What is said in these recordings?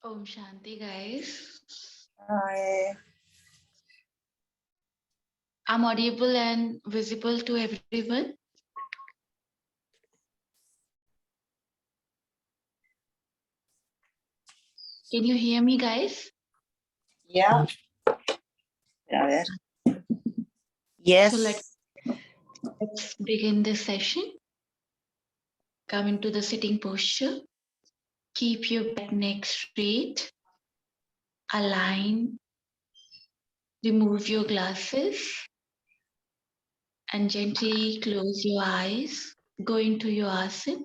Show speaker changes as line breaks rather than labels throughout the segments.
Om Shanti, guys.
Hi.
I'm audible and visible to everyone. Can you hear me, guys?
Yeah. A ver. Yes.
So let's begin this session. Come into the sitting posture. Keep your back neck straight. Align. Remove your glasses. And gently close your eyes. Go into your asana.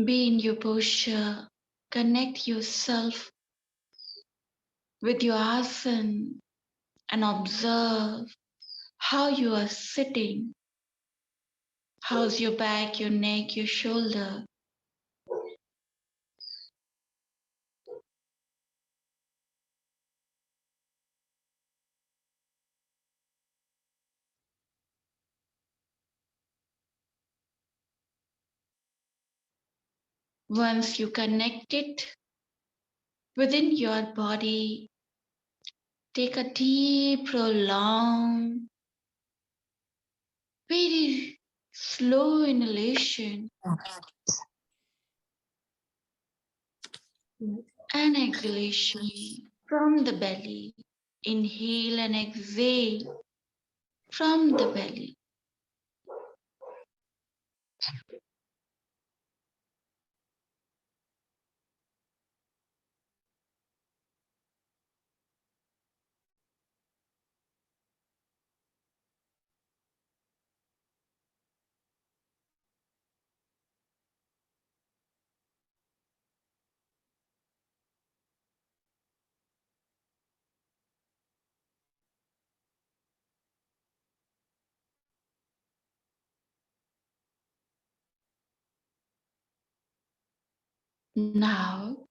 Be in your posture. Connect yourself with your asana and observe how you are sitting. How's your back, your neck, your shoulder? Once you connect it within your body, take a deep, prolonged, very slow inhalation and exhalation from the belly. Inhale and exhale from the belly. Now,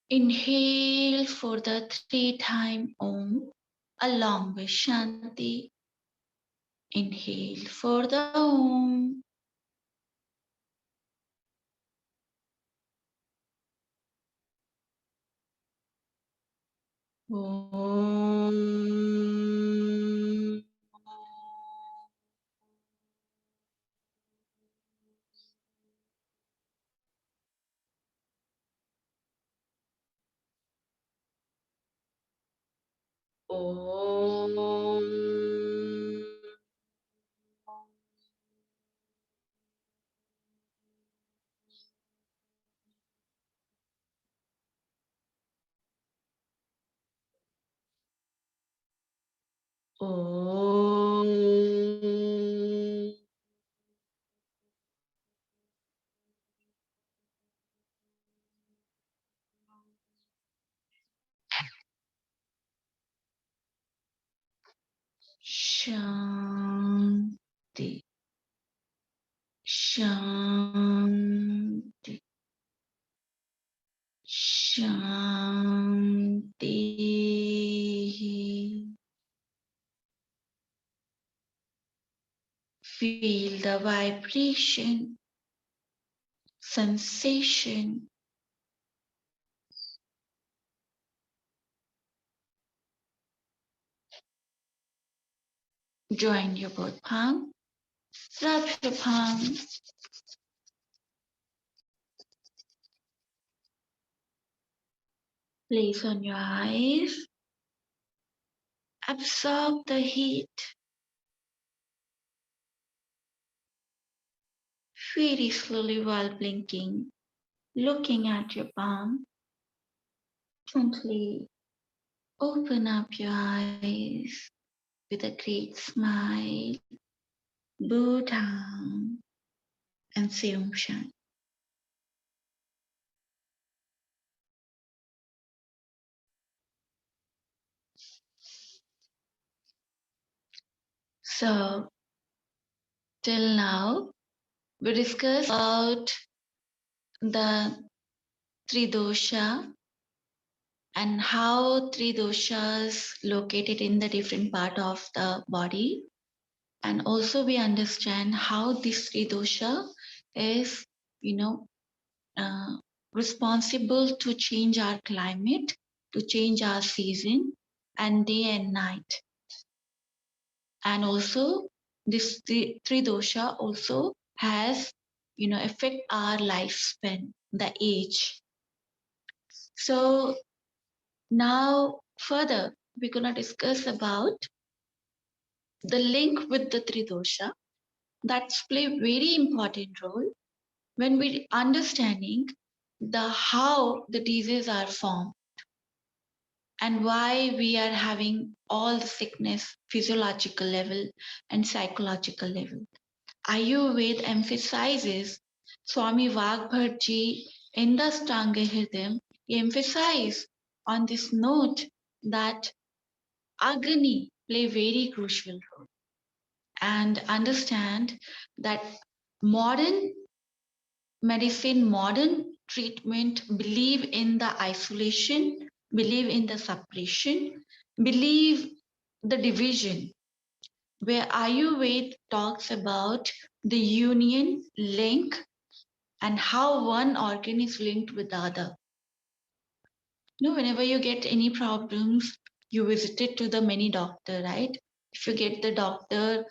inhale for the 3-time Om along with Shanti. Inhale for the Om. Om. Om. Om. Shanti. Shanti. Shanti. Feel the vibration, sensation. Join your both palms. Rub your palms. Place on your eyes. Absorb the heat. Very slowly while blinking, looking at your palm. Gently open up your eyes with a great smile. Bow down and say Om Shanti. So, till now, we discussed about the three dosha and how three doshas located in the different part of the body And also we understand how this three dosha is, uh, responsible to change our climate, to change our season and day and night. And also this three dosha also has, affect our lifespan, the age. So now further we're gonna discuss about the link with the three dosha that's play very important role when we understanding the how the diseases are formed and why we are having all the sickness physiological level and psychological level. Ayurveda emphasizes Swami Vagbharji in the Stanga Hridayam, he emphasized on this note that agni play very crucial role and understand that modern medicine, modern treatment believe in the isolation, believe in the suppression, believe the division, where Ayurveda talks about the union, link, and how one organ is linked with the other. Whenever you get any problems, you visit it to the many doctor, right? If you get the doctor,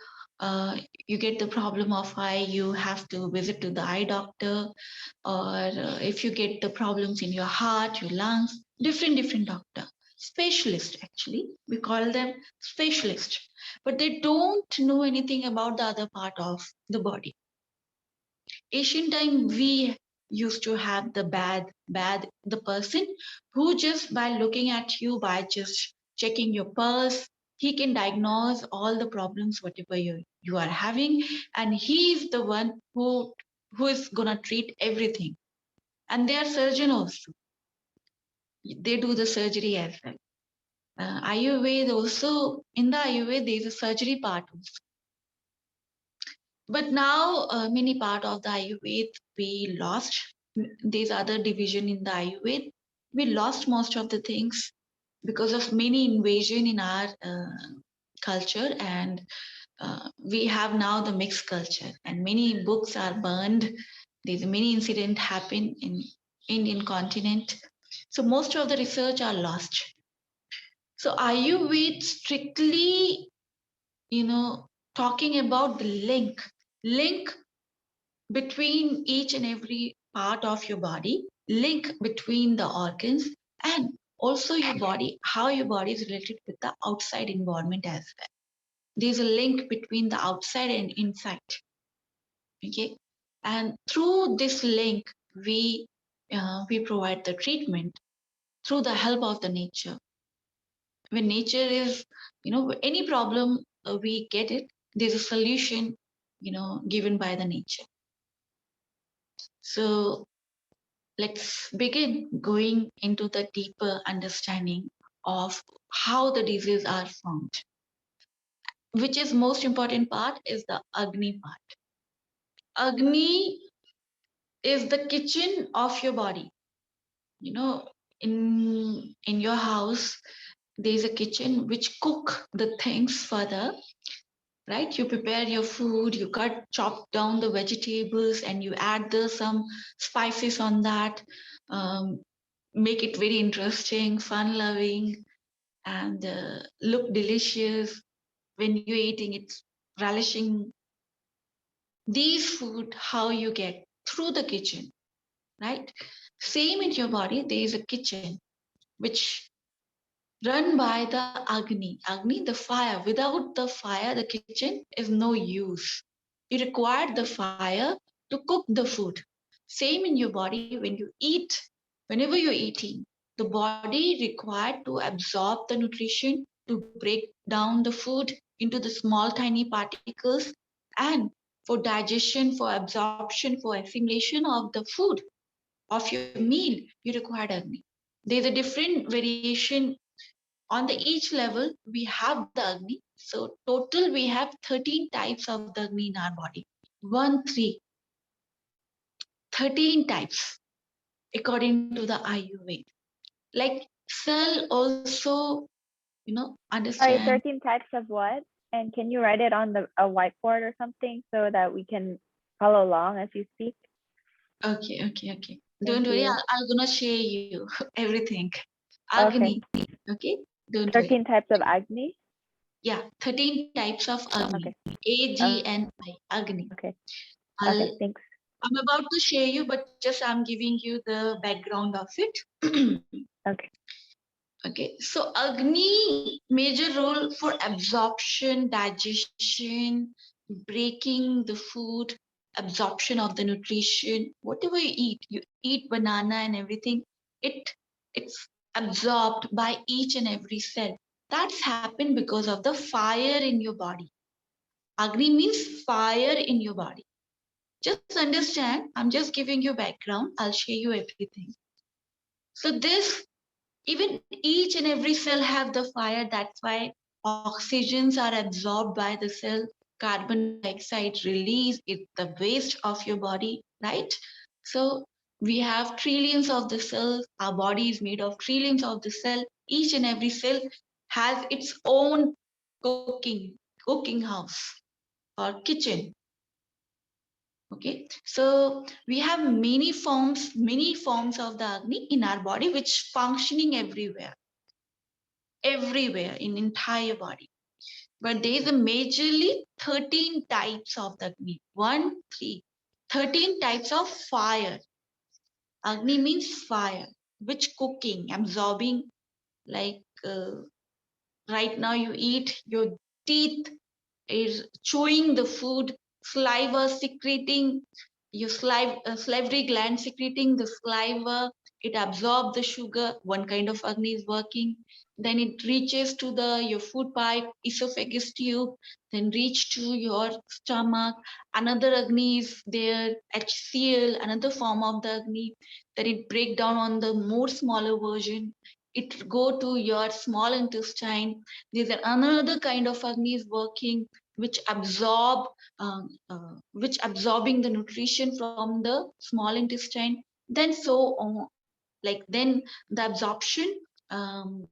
you get the problem of eye, you have to visit to the eye doctor. Or if you get the problems in your heart, your lungs, different doctor, specialist actually. We call them specialist, but they don't know anything about the other part of the body. Ancient time we used to have the the person who just by looking at you, by just checking your pulse, he can diagnose all the problems whatever you are having, and he's the one who is gonna treat everything. And they are surgeon also, they do the surgery as well. Ayurveda also, in the Ayurveda there is a surgery part also. But now many part of the Ayurveda we lost. These other division in the Ayurveda, we lost most of the things because of many invasion in our culture, and we have now the mixed culture and many books are burned. There's many incident happen in Indian continent, so most of the research are lost. So Ayurveda strictly, talking about the link between each and every part of your body, link between the organs, and also your body, how your body is related with the outside environment as well. There's a link between the outside and inside. Okay, and through this link, we provide the treatment through the help of the nature. When nature is, any problem we get it, there's a solution, given by the nature. So let's begin going into the deeper understanding of how the diseases are formed. Which is most important part is the agni part. Agni is the kitchen of your body. In your house, there's a kitchen which cook the things further, right? You prepare your food, you chop down the vegetables, and you add some spices on that. Um, Make it very interesting, fun loving, and look delicious when you're eating it, relishing. These food, how you get through the kitchen, right? Same in your body, there is a kitchen which run by the agni, the fire. Without the fire, the kitchen is no use. You require the fire to cook the food. Same in your body, when you eat, whenever you're eating, the body required to absorb the nutrition, to break down the food into the small tiny particles, and for digestion, for absorption, for assimilation of the food, of your meal, you require agni. There's a different variation on the each level. We have the agni. So total we have 13 types of the agni in our body. 13 types according to the Ayurveda. Like cell also,
Sorry,
understand
13 types of what? And can you write it on a whiteboard or something so that we can follow along as you speak?
Okay.
Thank
Don't worry,
you.
I'm gonna share you everything.
Okay.
Agni. Okay. Don't worry.
13 types of Agni?
Yeah, 13 types of Agni.
Okay.
AGNI, Agni.
Okay. Okay,
I'll,
thanks.
I'm about to share you, but just I'm giving you the background of it.
Okay.
Okay, so Agni major role for absorption, digestion, breaking the food, absorption of the nutrition. Whatever you eat banana and everything, it's absorbed by each and every cell. That's happened because of the fire in your body. Agni means fire in your body. Just understand, I'm just giving you background. I'll share you everything. So this, even each and every cell have the fire. That's why oxygens are absorbed by the cell. Carbon dioxide release it the waste of your body, right? So we have trillions of the cells. Our body is made of trillions of the cell. Each and every cell has its own cooking house or kitchen. Okay, so we have many forms of the Agni in our body, which functioning everywhere in entire body. But there is a majorly 13 types of the Agni. 1, 3, 13 types of fire. Agni means fire, which cooking, absorbing, like right now you eat, your teeth is chewing the food, saliva secreting, your salivary gland secreting the saliva, it absorbs the sugar, one kind of Agni is working, then it reaches to your food pipe, esophagus tube, then reach to your stomach, another Agni is there, HCl, another form of the Agni, then it break down on the more smaller version, it go to your small intestine, there's another kind of Agni is working, which absorbing the nutrition from the small intestine. Then so on, like then the absorption um,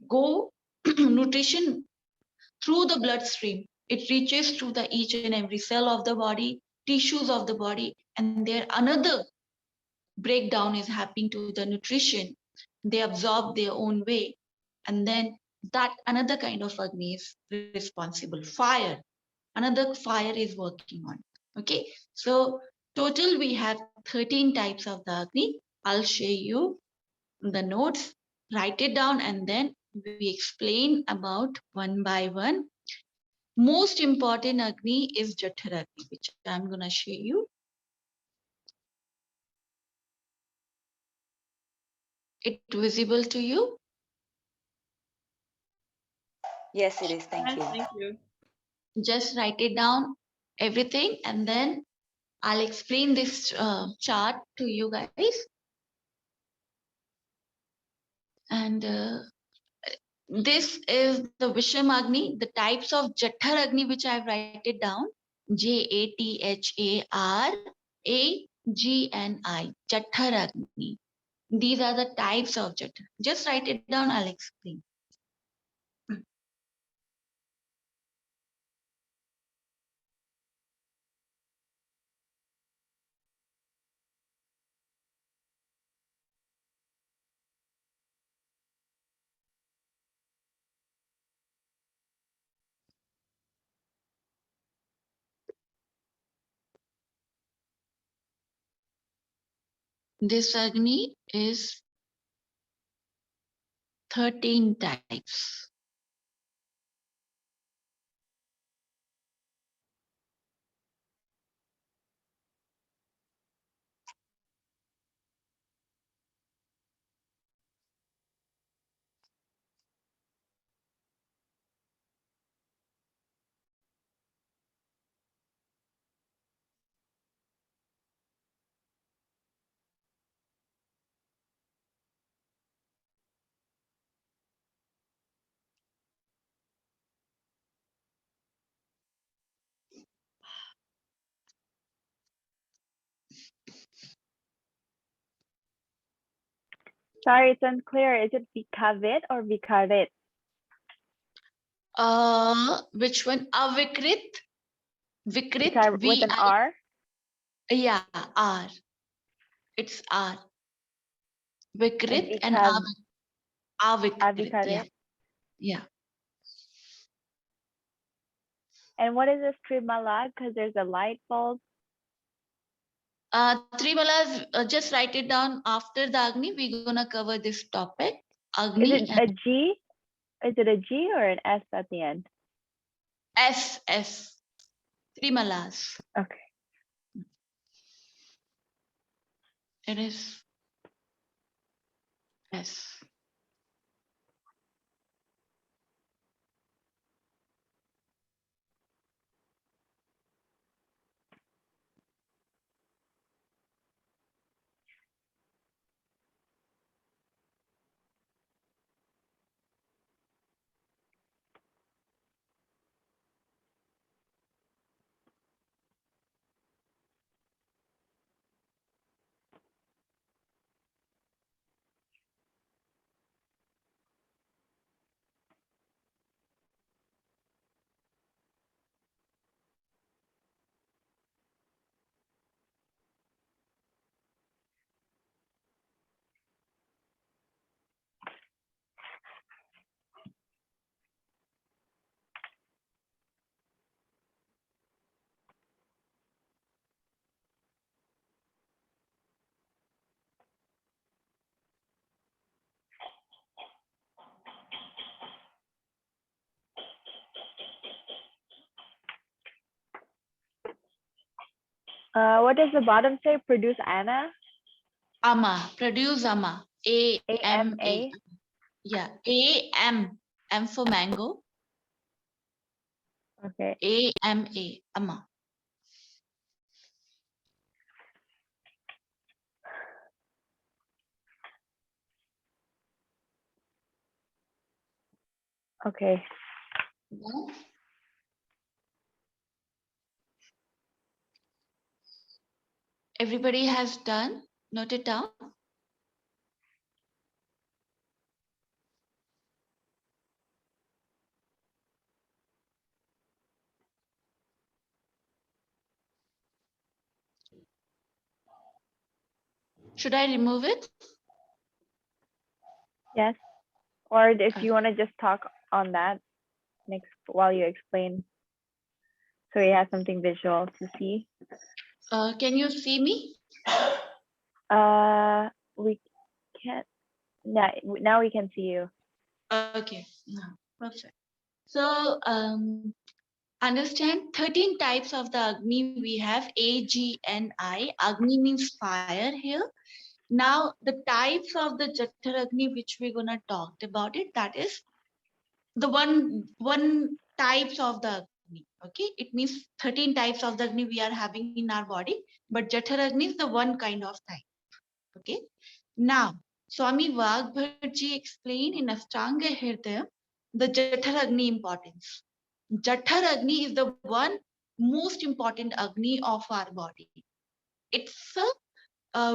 go nutrition through the bloodstream. It reaches to the each and every cell of the body, tissues of the body, and there another breakdown is happening to the nutrition. They absorb their own way, and then that another kind of Agni is responsible. Fire, another fire is working on. Okay, so total we have 13 types of the Agni. I'll share you the notes, write it down, and then we explain about one by one. Most important Agni is Jatthara Agni, which I'm gonna share you. It visible to you?
Yes, it is. Thank
Yes,
you.
thank you.
Just write it down, everything, and then I'll explain this chart to you guys. And this is the Visham Agni, the types of Jatthar Agni, which I've write it down. Jatharagni. Jatthar Agni. These are the types of Jatthar. Just write it down, I'll explain. This Agni is 13 types.
Sorry, it's unclear. Is it Vikavit or Vikarit?
Which one? Vikrit. Vikrit.
With an R?
Yeah, R. It's R. Vikrit and Avikrit. Yeah. Yeah.
And what is this Trimala? Because there's a light bulb.
Trimalas, just write it down after the Agni. We're gonna cover this topic. Agni.
Is it a G? Is it a G or an S at the end?
S. Trimalas.
Okay.
It is S.
What does the bottom say? Produce Anna?
Ama. Produce Ama. A-M-A.
A-M-A?
Yeah. A-M. M for mango.
Okay.
A-M-A. Ama.
Okay.
Yeah. Everybody has done? Note it down. Should I remove it?
Yes. Or if you want to just talk on that next while you explain, so we have something visual to see.
Can you see me?
We can't. Now we can see you.
Okay. Perfect. So understand 13 types of the Agni we have. A-G-N-I. Agni means fire here. Now the types of the Jatthar Agni which we're gonna talk about it, that is the one types of the Agni. Okay, it means 13 types of the Agni we are having in our body, but Jatthar Agni is the one kind of type. Okay. Now Swami Vagbharji explained in Ashtanga Hridaya the Jatthar Agni importance. Jatthar Agni is the one most important Agni of our body. It's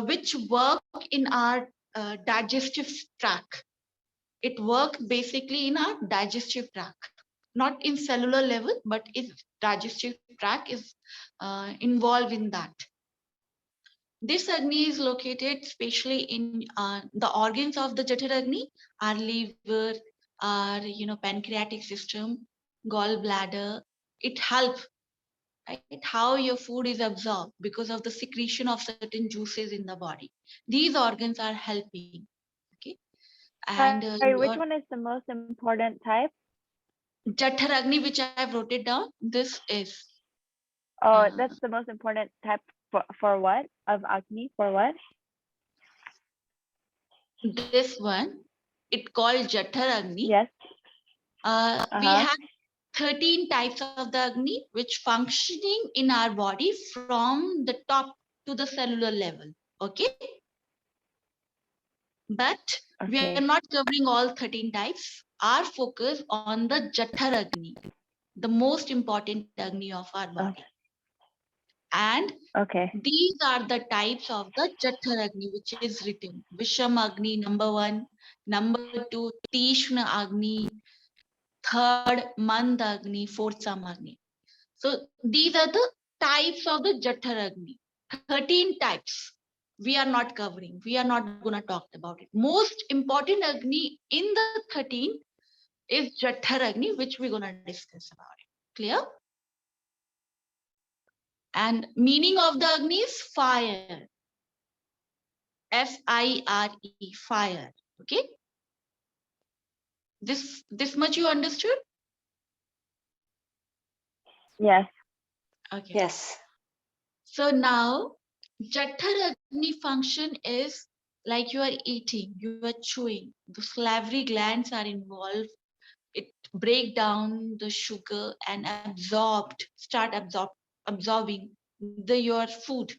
which work in our digestive tract. It works basically in our digestive tract, not in cellular level, but its digestive tract is involved in that. This Agni is located especially in the organs of the Jatthar Agni, our liver, our pancreatic system, gallbladder. It helps, right? How your food is absorbed because of the secretion of certain juices in the body. These organs are helping. Okay, and
Sorry, which one is the most important type?
Jatthar Agni, which I have wrote it down. This is.
Oh, that's the most important type for what? Of Agni? For what?
This one, it called Jatthar Agni.
Yes.
We have 13 types of the Agni which functioning in our body from the top to the cellular level. Okay. But we are not covering all 13 types. Our focus on the Jatthar Agni, the most important Agni of our body. And these are the types of the Jatthar Agni which is written. Visham Agni number 1, number 2 Tishna Agni, third Manda Agni, fourth Samagni. So these are the types of the Jatthar Agni. 13 types we are not covering. We are not going to talk about it. Most important Agni in the 13 is Jatthar Agni, which we're going to discuss about it. Clear? And meaning of the Agni is fire. F-I-R-E, fire. Okay? This much you understood?
Yes.
Okay.
Yes.
So now, Jatthar Agni function is like you are eating, you are chewing. The salivary glands are involved. It break down the sugar and absorbing your food.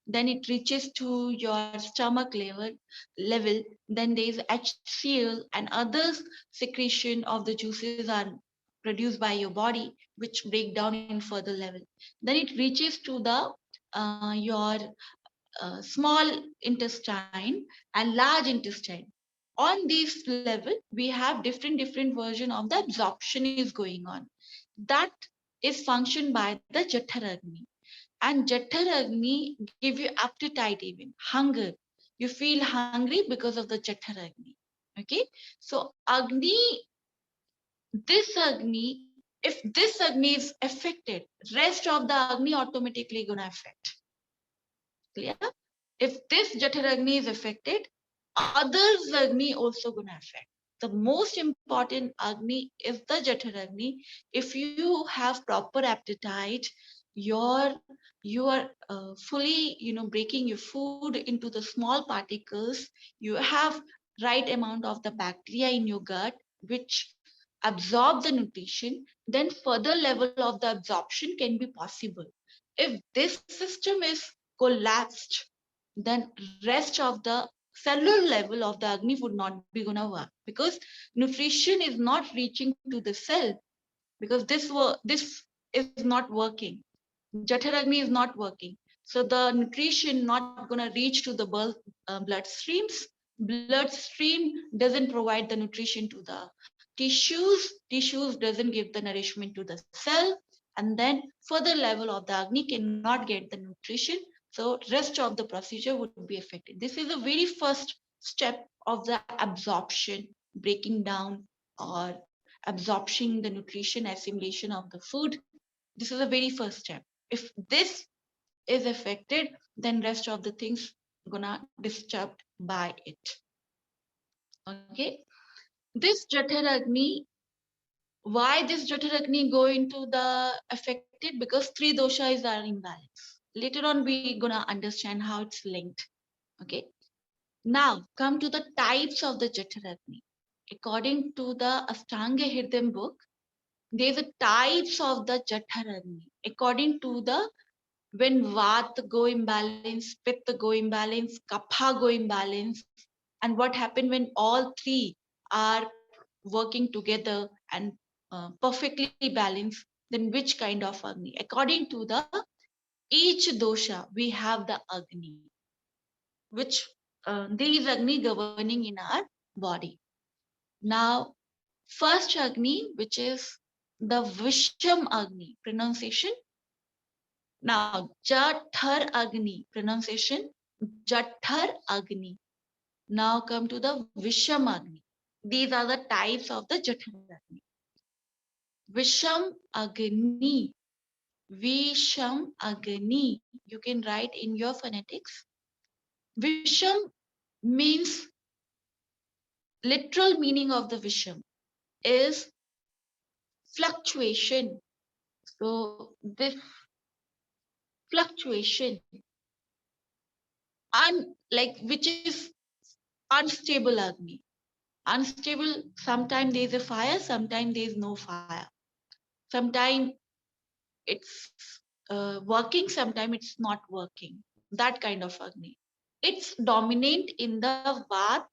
Then it reaches to your stomach level. Then there is HCl and other secretion of the juices are produced by your body, which break down in further level. Then it reaches to the your small intestine and large intestine. On this level, we have different version of the absorption is going on. That is functioned by the Jatthar Agni. And Jatthar Agni give you appetite even, hunger. You feel hungry because of the Jatthar Agni. Okay, so Agni, this Agni, if this Agni is affected, rest of the Agni automatically gonna affect. Clear? If this Jatthar Agni is affected, others Agni also gonna affect. The most important Agni is the Jatthar Agni. If you have proper appetite, you are fully breaking your food into the small particles. You have right amount of the bacteria in your gut which absorb the nutrition. Then further level of the absorption can be possible. If this system is collapsed, then rest of the cellular level of the Agni would not be gonna work, because nutrition is not reaching to the cell, because this is not working. Jatthar Agni is not working. So the nutrition not gonna reach to the blood streams. Blood stream doesn't provide the nutrition to the tissues. Tissues doesn't give the nourishment to the cell. And then further level of the Agni cannot get the nutrition. So rest of the procedure would be affected. This is the very first step of the absorption, breaking down or absorption the nutrition assimilation of the food. This is the very first step. If this is affected, then rest of the things gonna disturbed by it. Okay. This Jatthar Agni, why this Jatthar Agni go into the affected? Because three doshas are imbalanced. Later on, we gonna understand how it's linked. Okay. Now come to the types of the Jatthar Agni. According to the Ashtanga Hridayam book, there's a types of the Jatthar Agni. According to the when Vata go imbalance, Pitta go imbalance, Kapha go imbalance, and what happened when all three are working together and perfectly balanced, then which kind of Agni? According to the each dosha, we have the Agni, which these Agni governing in our body. Now, first Agni, which is the Visham Agni, pronunciation. Now, Jatthar Agni, pronunciation, Jatthar Agni. Now come to the Visham Agni. These are the types of the Jatthar Agni. Visham Agni. Visham Agni. You can write in your phonetics. Visham means, literal meaning of the Visham is fluctuation. So this fluctuation, which is unstable Agni. Unstable, sometimes there is a fire, sometimes there is no fire. Sometimes it's working, sometimes it's not working. That kind of Agni. It's dominant in the Vat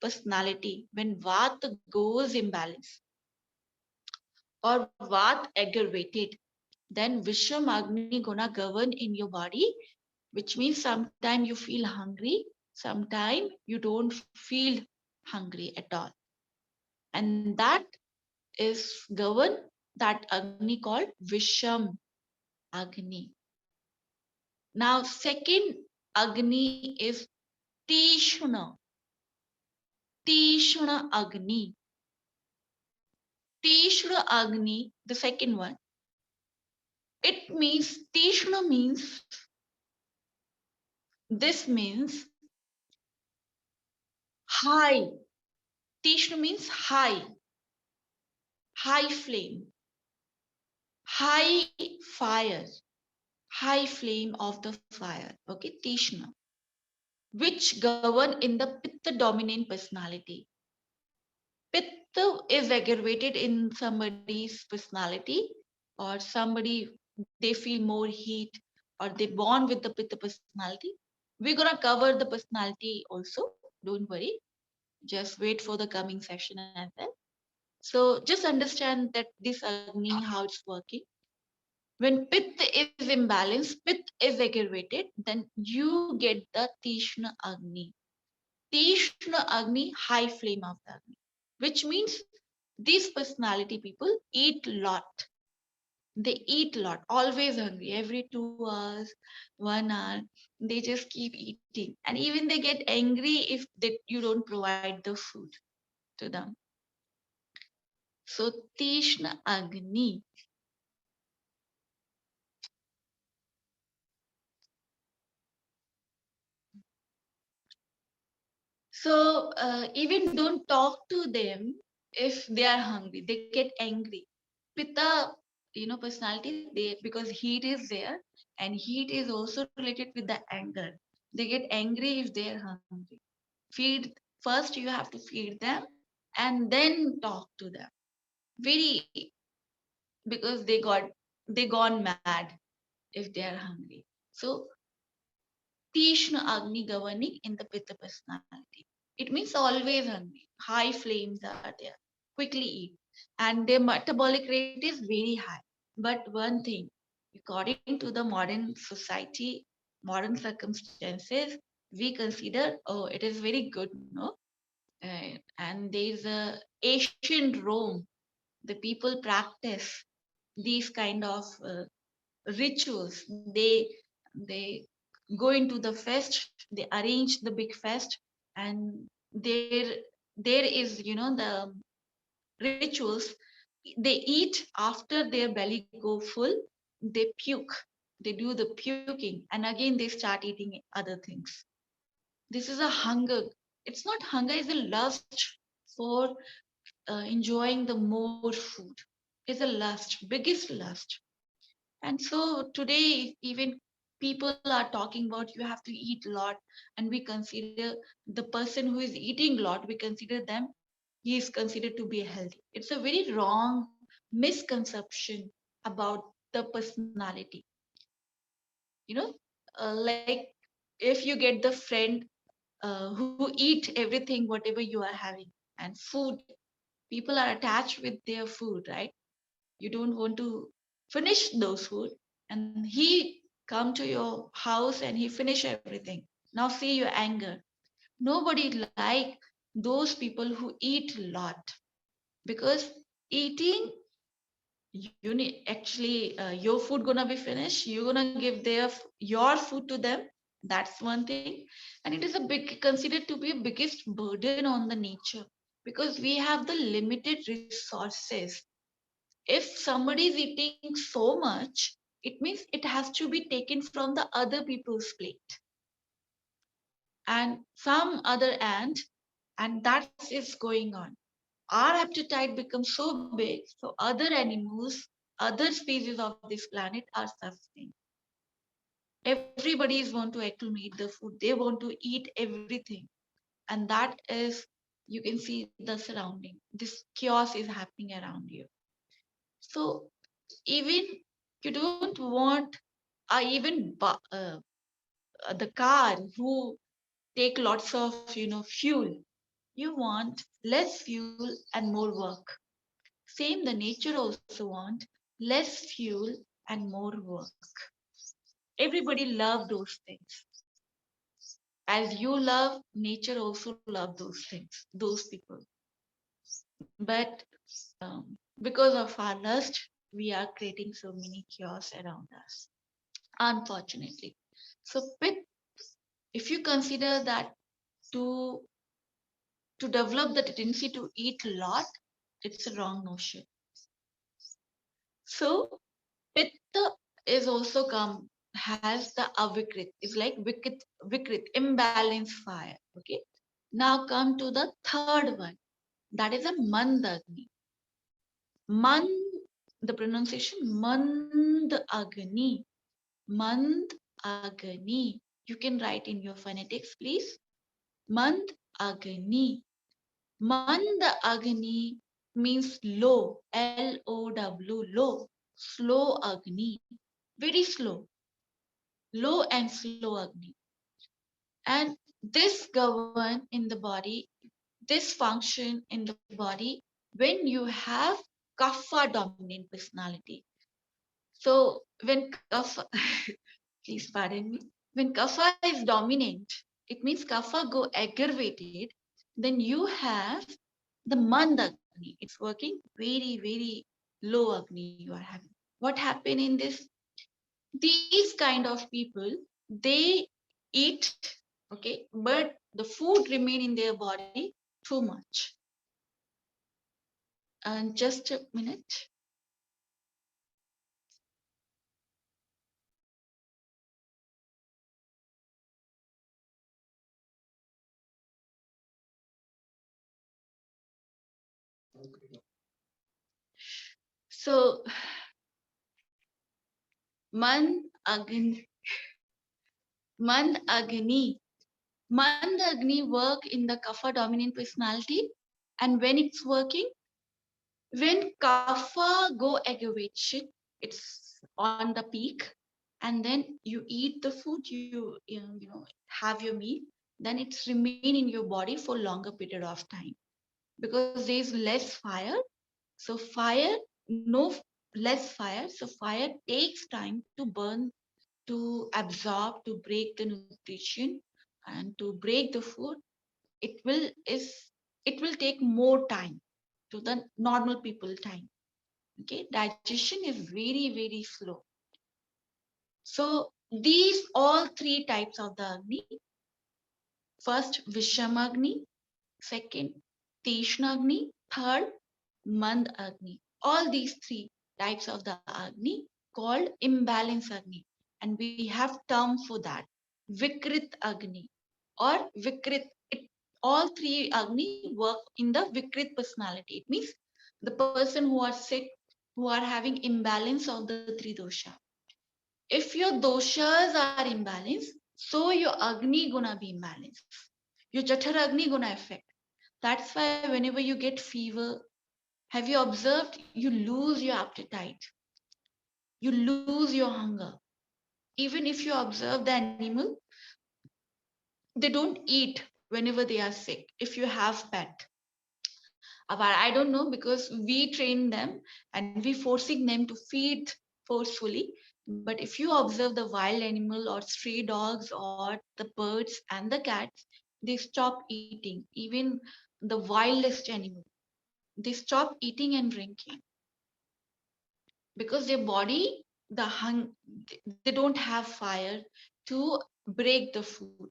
personality. When Vat goes imbalance or Vat aggravated, then Visham Agni gonna govern in your body, which means sometimes you feel hungry, sometimes you don't feel hungry at all. And that is governed that Agni called Visham Agni. Now, second Agni is Tishna. Tishna Agni. Tishna Agni, the second one. It means, Tishna means, this means high. Tishna means high, high flame, high fire, high flame of the fire. Okay, Tishna, which govern in the Pitta dominant personality. Pitta is aggravated in somebody's personality, or somebody, they feel more heat, or they born with the Pitta personality. We're gonna cover the personality also. Don't worry. Just wait for the coming session as well. So just understand that this Agni, how it's working. When Pitta is imbalanced, Pitta is aggravated, then you get the Tishna Agni. Tishna Agni, high flame of the Agni, which means these personality people eat lot. They eat lot, always hungry, every 2 hours, 1 hour, they just keep eating. And even they get angry if you don't provide the food to them. So Tishna Agni. So even don't talk to them if they are hungry. They get angry. Pitta, personality, they, because heat is there, and heat is also related with the anger. They get angry if they are hungry. Feed first. You have to feed them, and then talk to them. Very, because they gone mad if they are hungry. So Tishna Agni governing in the Pitta personality. It means always hungry. High flames are there. Quickly eat. And their metabolic rate is very high. But one thing, according to the modern society, modern circumstances, we consider, oh, it is very good, no? And there's a ancient Rome. The people practice these kind of rituals. They go into the fest, they arrange the big fest, and there is, the rituals. They eat after their belly go full, they puke, they do the puking, and again they start eating other things. This is a hunger. It's not hunger, it's a lust for enjoying the more food. It's a lust, biggest lust. And so today, even people are talking about you have to eat a lot, and we consider the person who is eating a lot, we consider them, he is considered to be healthy. It's a very wrong misconception about the personality. You know, like if you get the friend who eat everything, whatever you are having, and food, people are attached with their food, right? You don't want to finish those food, and he come to your house and he finish everything. Now see your anger. Nobody like those people who eat a lot, because eating, you need actually, your food gonna be finished, you're gonna give your food to them. That's one thing. And it is a big, considered to be a biggest burden on the nature, because we have the limited resources. If somebody is eating so much, it means it has to be taken from the other people's plate and some other ant, and that is going on. Our appetite becomes so big, so other animals, other species of this planet are suffering. Everybody is want to acclimate the food, they want to eat everything, and that is, you can see the surrounding, this chaos is happening around you. So even you don't want, even the car who take lots of, fuel. You want less fuel and more work. Same, the nature also want less fuel and more work. Everybody love those things. As you love, nature also love those things, those people. But because of our lust, we are creating so many chaos around us, unfortunately. So pit, if you consider that to to develop the tendency to eat a lot, it's a wrong notion. So pitta is also come has the avikrit. It's like vikrit, imbalanced fire. Okay. Now come to the third one. That is a mandagni. Man, the pronunciation mand agni. Mand agni. You can write in your phonetics, please. Mand agni. Mand agni means low, Low, low, slow agni, very slow, low and slow agni. And this govern in the body, this function in the body when you have kapha dominant personality. So when kapha, please pardon me, when kapha is dominant, it means kapha go aggravated, then you have the mand agni. It's working very, very low agni you are having. What happened in this? These kind of people, they eat, okay, but the food remain in their body too much. And just a minute. So man agni, man agni, man agni work in the kapha dominant personality, and when it's working, when kapha go aggravation, it's on the peak, and then you eat the food, have your meal, then it's remain in your body for longer period of time because there is less fire. So fire, no less fire. So fire takes time to burn, to absorb, to break the nutrition, and to break the food. It will is it will take more time to the normal people time. Okay, digestion is very, very slow. So these all three types of the agni. First Vishamagni, second Tishnagni, third Mand Agni. All these three types of the Agni called imbalance Agni. And we have term for that. Vikrit Agni or Vikrit. All three Agni work in the Vikrit personality. It means the person who are sick, who are having imbalance of the three dosha. If your doshas are imbalanced, so your Agni gonna be imbalanced. Your Jathar Agni gonna affect. That's why whenever you get fever, have you observed you lose your appetite, you lose your hunger. Even if you observe the animal, they don't eat whenever they are sick. If you have pet, but I don't know because we train them and we forcing them to feed forcefully. But if you observe the wild animal or stray dogs or the birds and the cats, they stop eating. Even the wildest animal, they stop eating and drinking because their body, they don't have fire to break the food.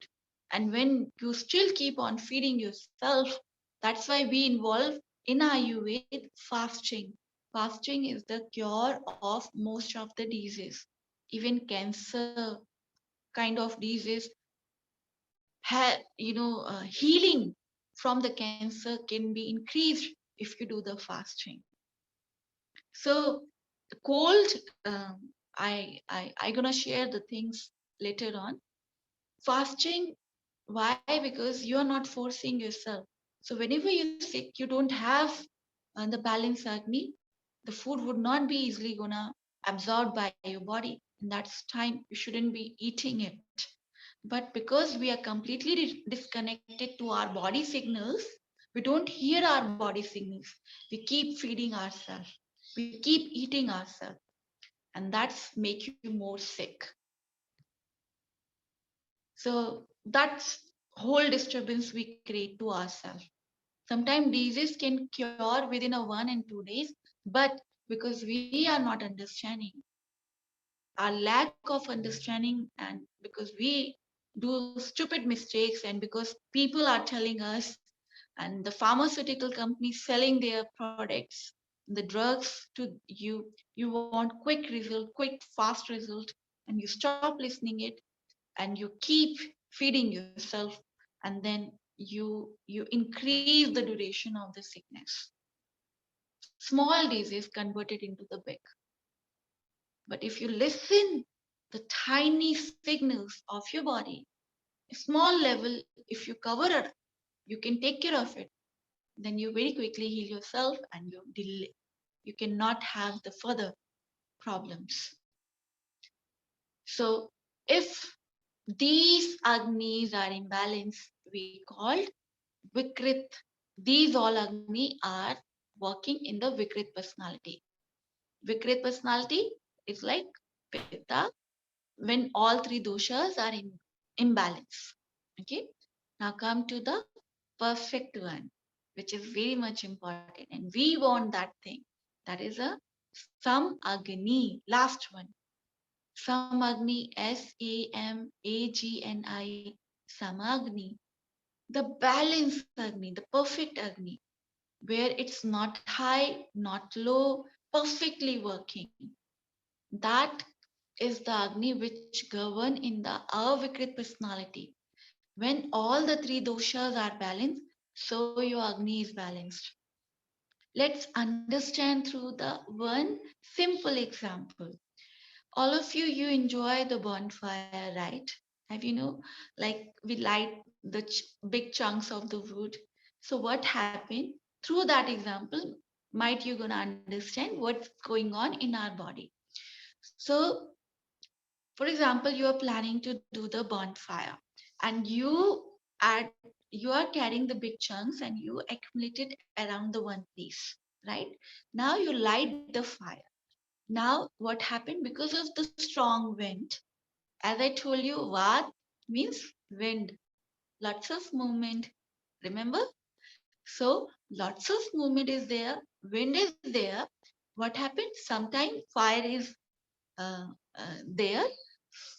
And when you still keep on feeding yourself, that's why we involve in Ayurveda fasting. Fasting is the cure of most of the diseases. Even cancer kind of disease, healing from the cancer can be increased if you do the fasting. So cold, I gonna share the things later on. Fasting, why? Because you are not forcing yourself. So whenever you're sick, you don't have the balance agni, the food would not be easily gonna absorbed by your body, and that's time you shouldn't be eating it. But because we are completely disconnected to our body signals, we don't hear our body signals. We keep feeding ourselves, we keep eating ourselves, and that's make you more sick. So that's whole disturbance we create to ourselves. Sometimes disease can cure within a 1 and 2 days. But because we are not understanding, our lack of understanding, and because we do stupid mistakes, and because people are telling us, and the pharmaceutical companies selling their products, the drugs to you, you want quick result, quick fast result, and you stop listening it, and you keep feeding yourself, and then you increase the duration of the sickness. Small disease converted into the big. But if you listen the tiny signals of your body, a small level, if you cover it, you can take care of it, then you very quickly heal yourself, and you cannot have the further problems. So if these agnis are imbalanced, we called vikrit. These all agni are working in the vikrit personality. Vikrit personality is like pitta, when all three doshas are in imbalance. Okay. Now come to the perfect one, which is very much important, and we want that thing. That is a Sam Agni, last one. Sam Agni, SAMAGNI, Samagni, the balanced Agni, the perfect Agni, where it's not high, not low, perfectly working. That is the Agni which govern in the avikrit personality. When all the three doshas are balanced, so your Agni is balanced. Let's understand through the one simple example. All of you enjoy the bonfire, right? Have you know, like we light the big chunks of the wood. So what happened through that example? Might you gonna understand what's going on in our body? So, for example, you are planning to do the bonfire, and you are carrying the big chunks, and you accumulate it around the one place, right? Now you light the fire. Now what happened? Because of the strong wind, as I told you, what means wind, lots of movement, remember? So lots of movement is there, wind is there. What happens? Sometimes fire is uh, there.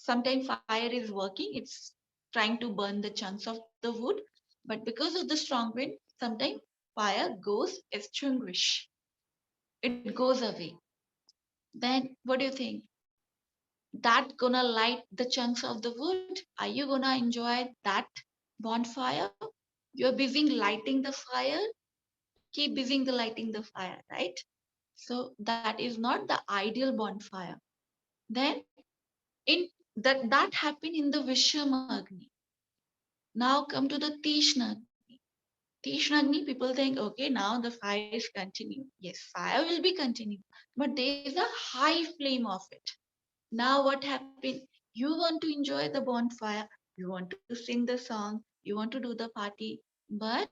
Sometimes fire is working. It's trying to burn the chunks of the wood. But because of the strong wind, sometimes fire goes extinguish. It goes away. Then what do you think? That gonna light the chunks of the wood? Are you gonna enjoy that bonfire? You're busy lighting the fire. Keep busy the lighting the fire, right? So that is not the ideal bonfire. Then in that happened in the Vishamagni. Now come to the Tishnagni. Tishnagni, people think, okay, now the fire is continue. Yes, fire will be continued, but there is a high flame of it. Now what happened? You want to enjoy the bonfire, you want to sing the song, you want to do the party, but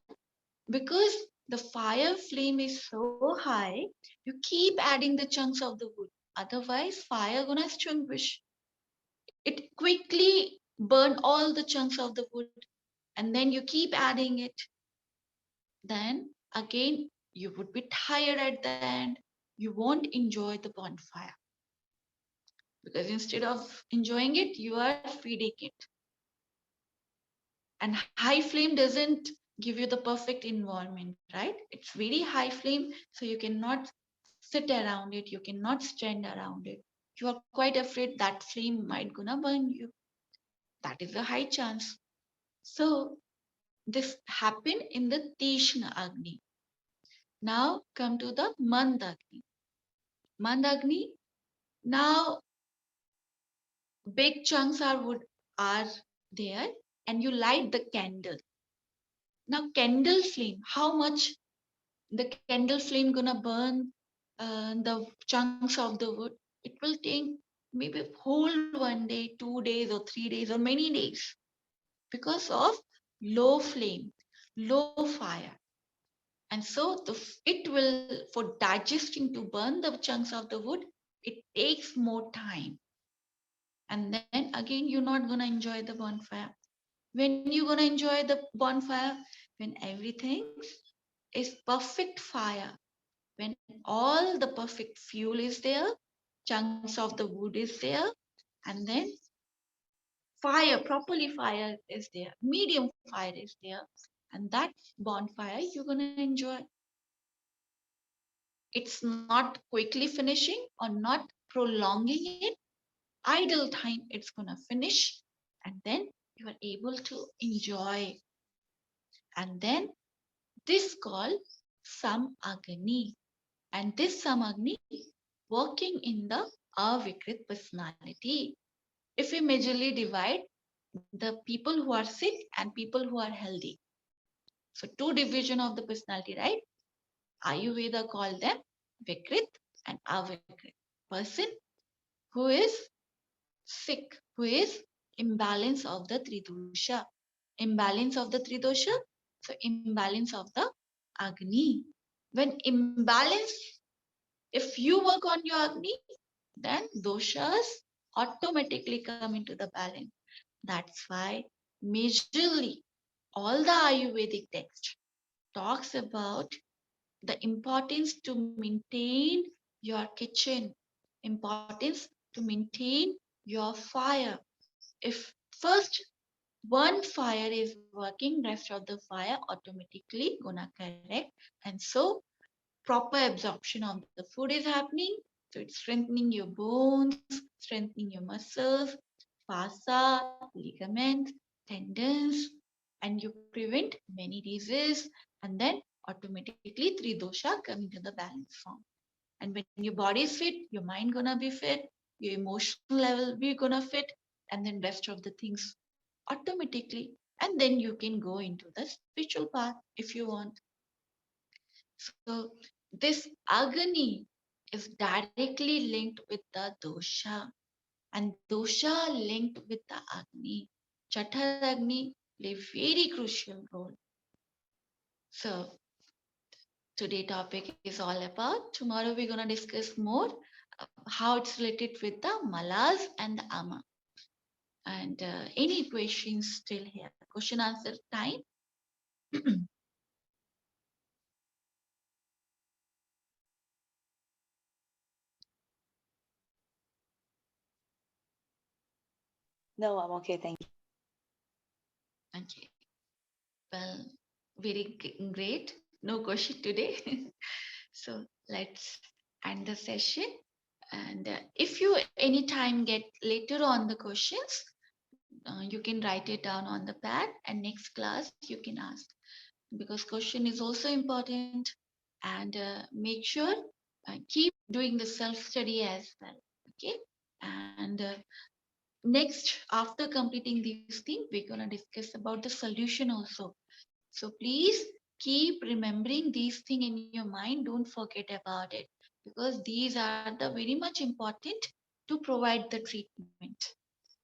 because the fire flame is so high, you keep adding the chunks of the wood. Otherwise, fire gonna extinguish. It quickly burn all the chunks of the wood, and then you keep adding it. Then again, you would be tired at the end. You won't enjoy the bonfire, because instead of enjoying it, you are feeding it. And high flame doesn't give you the perfect environment, right? It's very high flame, so you cannot sit around it, you cannot stand around it. You are quite afraid that flame might gonna burn you. That is a high chance. So this happened in the Tishna Agni. Now come to the Mandagni. Mandagni, now big chunks are there, and you light the candle. Now candle flame, how much the candle flame gonna burn the chunks of the wood? It will take maybe whole one day, 2 days, or 3 days, or many days, because of low flame, low fire. And so it will, for digesting to burn the chunks of the wood, it takes more time. And then again, you're not gonna enjoy the bonfire. When you gonna enjoy the bonfire? When everything is perfect fire. when all the perfect fuel is there, chunks of the wood is there, and then fire, properly fire is there, medium fire is there, and that bonfire you're going to enjoy. It's not quickly finishing or not prolonging it. Idle time, it's going to finish, and then you are able to enjoy. And then this called Samagni. And this Samagni working in the Avikrit personality. If we majorly divide the people who are sick and people who are healthy. So two division of the personality, right? Ayurveda call them Vikrit and Avikrit. Person who is sick, who is imbalance of the Tridosha. Imbalance of the Tridosha, so imbalance of the Agni. When imbalance, if you work on your Agni, then doshas automatically come into the balance. That's why majorly all the Ayurvedic text talks about the importance to maintain your kitchen, importance to maintain your fire. If first one fire is working, rest of the fire automatically gonna correct, and so proper absorption of the food is happening. So it's strengthening your bones, strengthening your muscles, fascia, ligaments, tendons, and you prevent many diseases, and then automatically three dosha come into the balance form. And when your body is fit, your mind gonna be fit, your emotional level be gonna fit, and then rest of the things automatically. And then you can go into the spiritual path if you want. So this agni is directly linked with the dosha, and dosha linked with the agni. Chathar agni play very crucial role. So today topic is all about. Tomorrow we're gonna discuss more how it's related with the malas and the ama. And any questions still here? Question answer time.
No, I'm okay. Thank you.
Okay. Well, very great. No question today. So let's end the session. And if you anytime get later on the questions, you can write it down on the pad, and next class you can ask, because question is also important. And make sure keep doing the self study as well. Okay. And next, after completing these things, we're gonna discuss about the solution also. So please keep remembering these things in your mind. Don't forget about it, because these are the very much important to provide the treatment.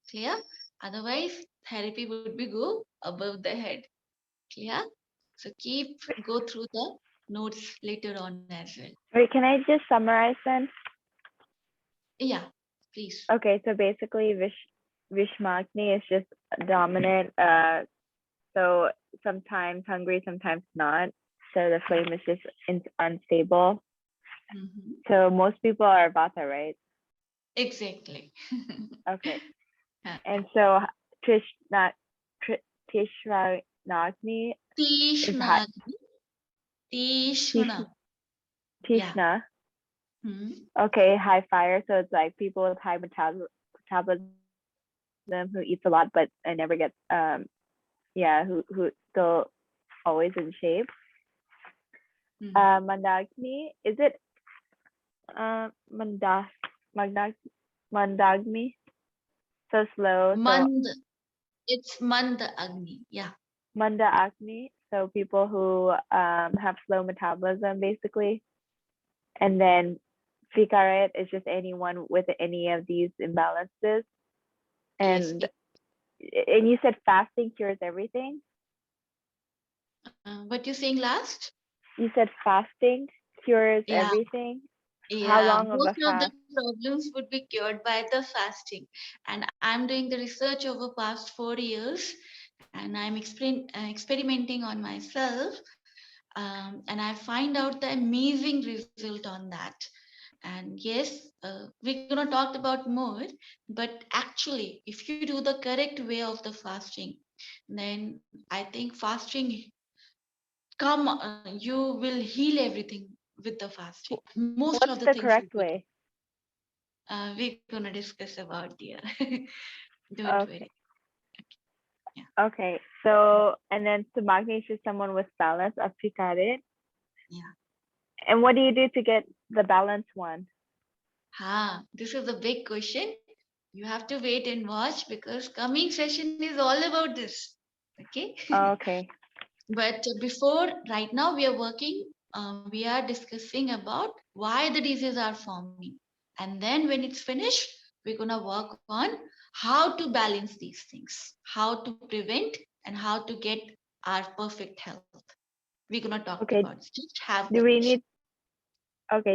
Clear? Otherwise, therapy would be go above the head. Clear? So keep go through the notes later on as well.
Wait, can I just summarize then?
Yeah, please.
Okay, so basically Vishmagni is just dominant. So sometimes hungry, sometimes not. So the flame is just unstable. So most people are Vata, right?
Exactly.
Okay. And so Tishna Tishranagni is high.
Tishna.
Tishna. Okay, high fire. So it's like people with high metabolism who eats a lot but never gets who still always in shape. Mandagni, is it Mandagni? So slow.
It's Manda Agni. Yeah.
Manda Agni. So people who have slow metabolism basically. And then Fikaret is just anyone with any of these imbalances. And you said fasting cures everything?
What you saying last?
You said fasting cures everything?
Yeah,
how long
most
of a fast?
The problems would be cured by the fasting. And I'm doing the research over past 4 years, and I'm experimenting on myself. And I find out the amazing result on that. And yes, we're gonna talk about more, but actually, if you do the correct way of the fasting, then I think fasting you will heal everything with the fasting. Most of
What's
the
the
things will
correct
be
way?
we're gonna discuss about dear. Don't
Okay.
worry. Yeah.
Okay. So, and then Subhagni is someone with balance of Pikarit.
Yeah.
And what do you do to get the balanced one?
This is a big question. You have to wait and watch because coming session is all about this. Okay.
Okay.
But before, right now we are working, we are discussing about why the diseases are forming. And then when it's finished, we're going to work on how to balance these things, how to prevent and how to get our perfect health. We're going to talk
Okay.
about it. Just have
Do
the
we
question.
need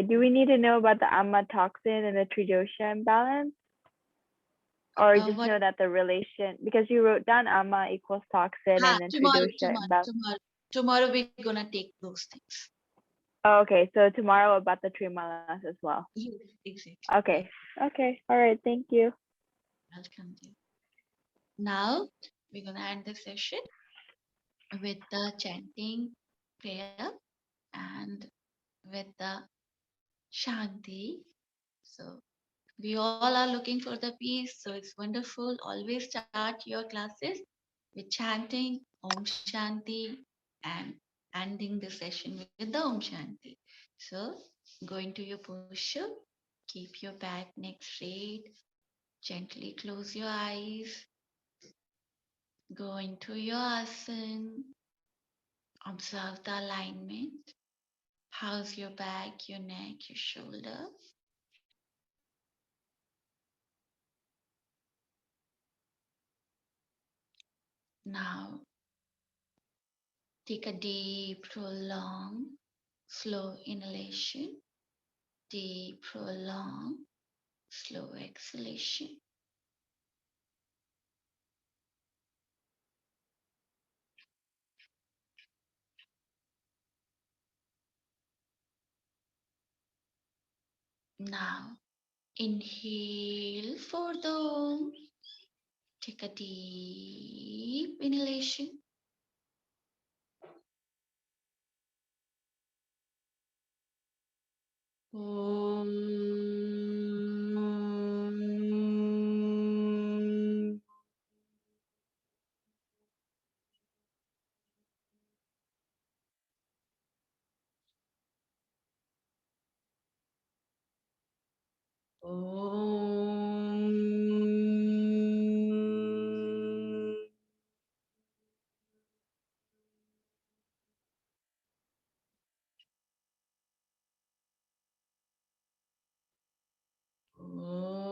do we need to know about the amatoxin and the tridosha imbalance? Or just
What
know that the relation, because you wrote down ama equals toxin and then tridosha imbalance.
tomorrow we're going to take those things.
Oh, okay, so tomorrow about the trimalas as well.
Yes, exactly.
Okay. Okay. All right. Thank you.
Welcome, dear. Now we're going to end the session with the chanting prayer and with the Shanti. So we all are looking for the peace. So it's wonderful. Always start your classes with chanting Om Shanti and ending the session with the Om Shanti. So go into your posture. Keep your back, neck straight. Gently close your eyes. Go into your asana. Observe the alignment. How's your back, your neck, your shoulder? Now, take a deep, prolonged, slow inhalation, deep, prolonged, slow exhalation. Now, inhale for the Om. Take a deep inhalation. Om. Om. Om.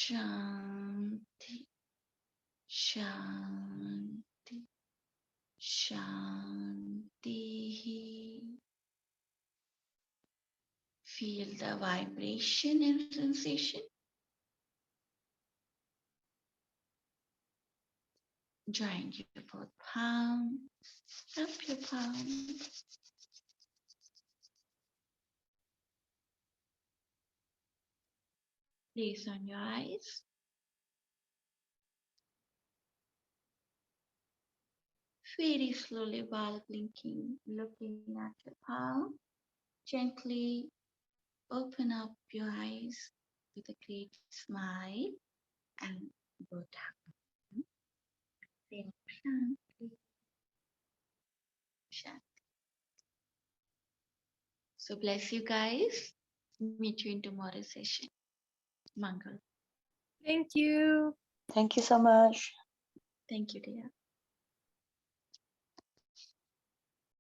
Shanti, Shanti, Shanti. Feel the vibration and sensation. Join your both palms. Tap your palms. Place on your eyes. Very slowly while blinking, looking at your palm. Gently open up your eyes with a great smile and go down. Then Shanti, Shanti. So bless you guys. Meet you in tomorrow's session. Mangal.
Thank you.
Thank you so much.
Thank you, dear.